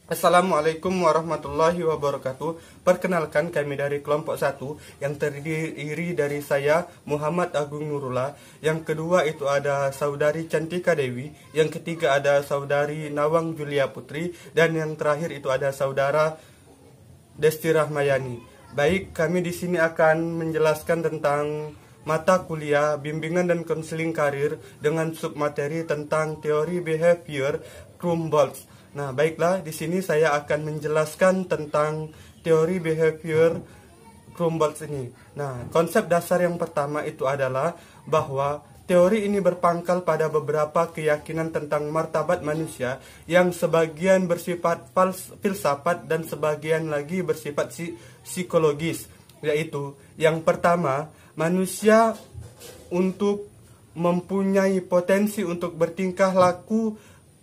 Assalamualaikum warahmatullahi wabarakatuh. Perkenalkan, kami dari kelompok 1 yang terdiri dari saya Muhammad Agung Nurullah. Yang kedua itu ada saudari Cantika Dewi. Yang ketiga ada saudari Nawang Julia Putri. Dan yang terakhir itu ada saudara Desti Rahmayani. Baik, kami di sini akan menjelaskan tentang mata kuliah bimbingan dan konseling karir dengan submateri tentang teori behavior Krumboltz. Nah, baiklah, di sini saya akan menjelaskan tentang teori behavior Krumboltz ini. Nah, konsep dasar yang pertama itu adalah bahwa teori ini berpangkal pada beberapa keyakinan tentang martabat manusia yang sebagian bersifat filsafat dan sebagian lagi bersifat psikologis. Yaitu, yang pertama, manusia untuk mempunyai potensi untuk bertingkah laku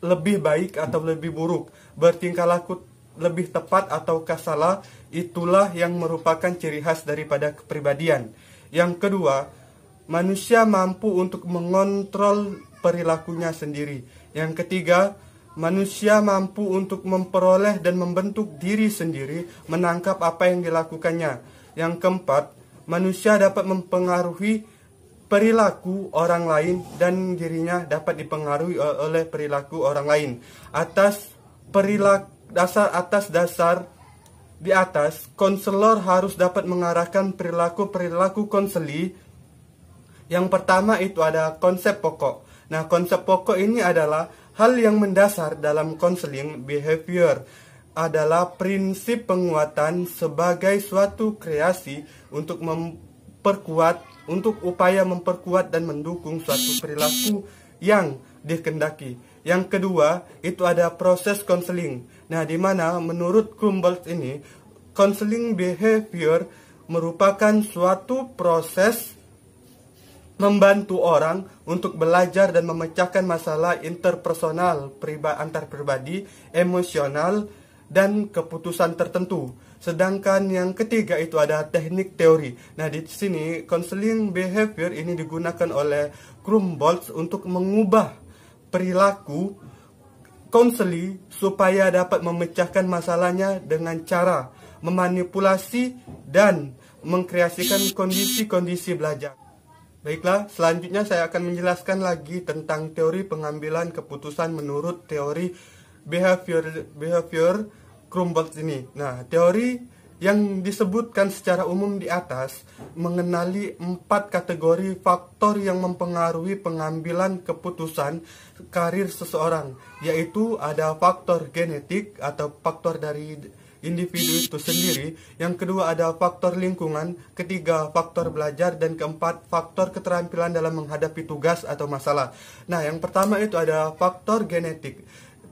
lebih baik atau lebih buruk, bertingkah laku lebih tepat ataukah salah, itulah yang merupakan ciri khas daripada kepribadian. Yang kedua, manusia mampu untuk mengontrol perilakunya sendiri. Yang ketiga, manusia mampu untuk memperoleh dan membentuk diri sendiri, menangkap apa yang dilakukannya. Yang keempat, manusia dapat mempengaruhi perilaku orang lain dan dirinya dapat dipengaruhi oleh perilaku orang lain. Atas dasar di atas, konselor harus dapat mengarahkan perilaku konseli. Yang pertama itu ada konsep pokok. Nah, konsep pokok ini adalah hal yang mendasar dalam konseling behavior, adalah prinsip penguatan sebagai suatu kreasi untuk upaya memperkuat dan mendukung suatu perilaku yang dikehendaki. Yang kedua, itu ada proses konseling. Nah, di mana menurut Krumboltz ini, konseling behavior merupakan suatu proses membantu orang untuk belajar dan memecahkan masalah interpersonal, antar pribadi, emosional, dan keputusan tertentu. Sedangkan yang ketiga itu ada teknik teori. Nah, di sini konseling behavior ini digunakan oleh Krumboltz untuk mengubah perilaku konseli supaya dapat memecahkan masalahnya dengan cara memanipulasi dan mengkreasikan kondisi-kondisi belajar. Baiklah, selanjutnya saya akan menjelaskan lagi tentang teori pengambilan keputusan menurut teori behavior Krumboltz ini. Nah, teori yang disebutkan secara umum di atas mengenali 4 kategori faktor yang mempengaruhi pengambilan keputusan karir seseorang, yaitu ada faktor genetik atau faktor dari individu itu sendiri, yang kedua ada faktor lingkungan, ketiga faktor belajar, dan keempat faktor keterampilan dalam menghadapi tugas atau masalah. Nah, yang pertama itu ada faktor genetik.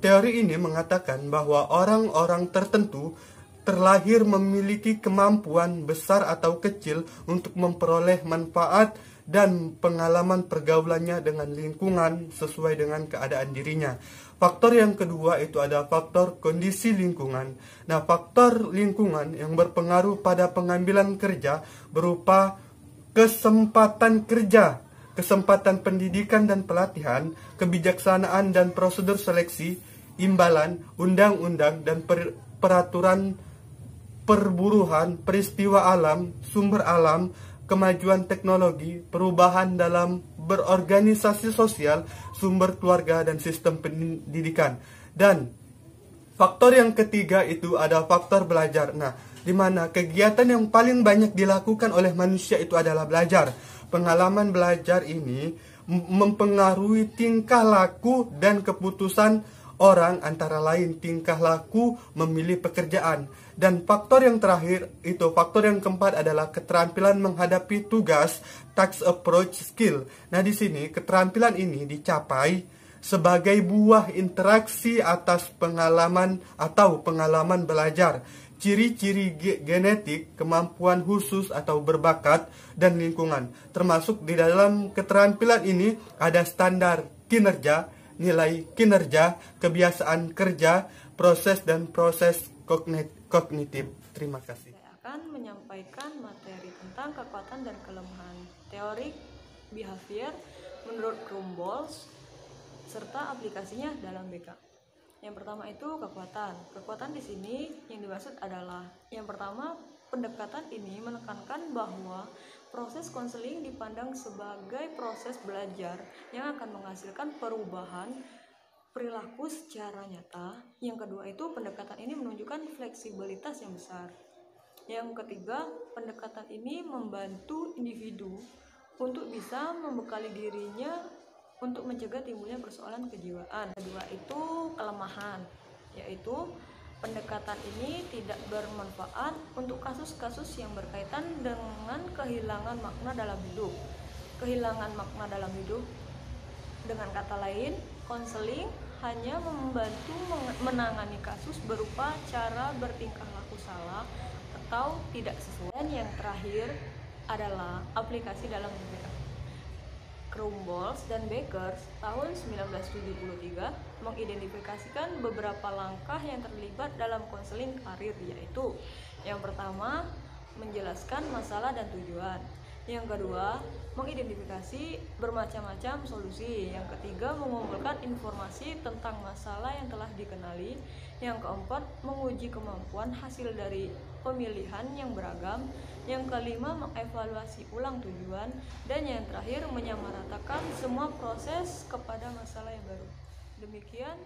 Teori ini mengatakan bahwa orang-orang tertentu terlahir memiliki kemampuan besar atau kecil untuk memperoleh manfaat dan pengalaman pergaulannya dengan lingkungan sesuai dengan keadaan dirinya. Faktor yang kedua itu ada faktor kondisi lingkungan. Nah, faktor lingkungan yang berpengaruh pada pengambilan kerja berupa kesempatan kerja, kesempatan pendidikan dan pelatihan, kebijaksanaan dan prosedur seleksi, imbalan, undang-undang dan peraturan perburuhan, peristiwa alam, sumber alam, kemajuan teknologi, perubahan dalam berorganisasi sosial, sumber keluarga, dan sistem pendidikan. Dan faktor yang ketiga itu ada faktor belajar. Nah, di mana kegiatan yang paling banyak dilakukan oleh manusia itu adalah belajar. Pengalaman belajar ini mempengaruhi tingkah laku dan keputusan orang, antara lain tingkah laku, memilih pekerjaan. Dan faktor yang terakhir itu, faktor yang keempat adalah keterampilan menghadapi tugas, task approach skill. Nah, di sini keterampilan ini dicapai sebagai buah interaksi atas pengalaman atau pengalaman belajar, ciri-ciri genetik, kemampuan khusus atau berbakat, dan lingkungan. Termasuk di dalam keterampilan ini ada standar kinerja, nilai kinerja, kebiasaan kerja, proses dan proses kognitif. Terima kasih. Saya akan menyampaikan materi tentang kekuatan dan kelemahan teori behavior menurut Krumboltz serta aplikasinya dalam BK. Yang pertama itu kekuatan. Kekuatan di sini yang dimaksud adalah yang pertama, pendekatan ini menekankan bahwa proses konseling dipandang sebagai proses belajar yang akan menghasilkan perubahan perilaku secara nyata. Yang kedua itu pendekatan ini menunjukkan fleksibilitas yang besar. Yang ketiga, pendekatan ini membantu individu untuk bisa membekali dirinya untuk mencegah timbulnya persoalan kejiwaan. Kedua itu kelemahan, yaitu pendekatan ini tidak bermanfaat untuk kasus-kasus yang berkaitan dengan kehilangan makna dalam hidup. Kehilangan makna dalam hidup, dengan kata lain, konseling hanya membantu menangani kasus berupa cara bertingkah laku salah atau tidak sesuai. Dan yang terakhir adalah aplikasi dalam hidup. Krumbolz dan Beckers tahun 1973 mengidentifikasikan beberapa langkah yang terlibat dalam konseling karir, yaitu yang pertama, menjelaskan masalah dan tujuan. Yang kedua, mengidentifikasi bermacam-macam solusi. Yang ketiga, mengumpulkan informasi tentang masalah yang telah dikenali. Yang keempat, menguji kemampuan hasil dari pemilihan yang beragam. Yang kelima, mengevaluasi ulang tujuan. Dan yang terakhir, menyamaratakan semua proses kepada masalah yang baru. Demikian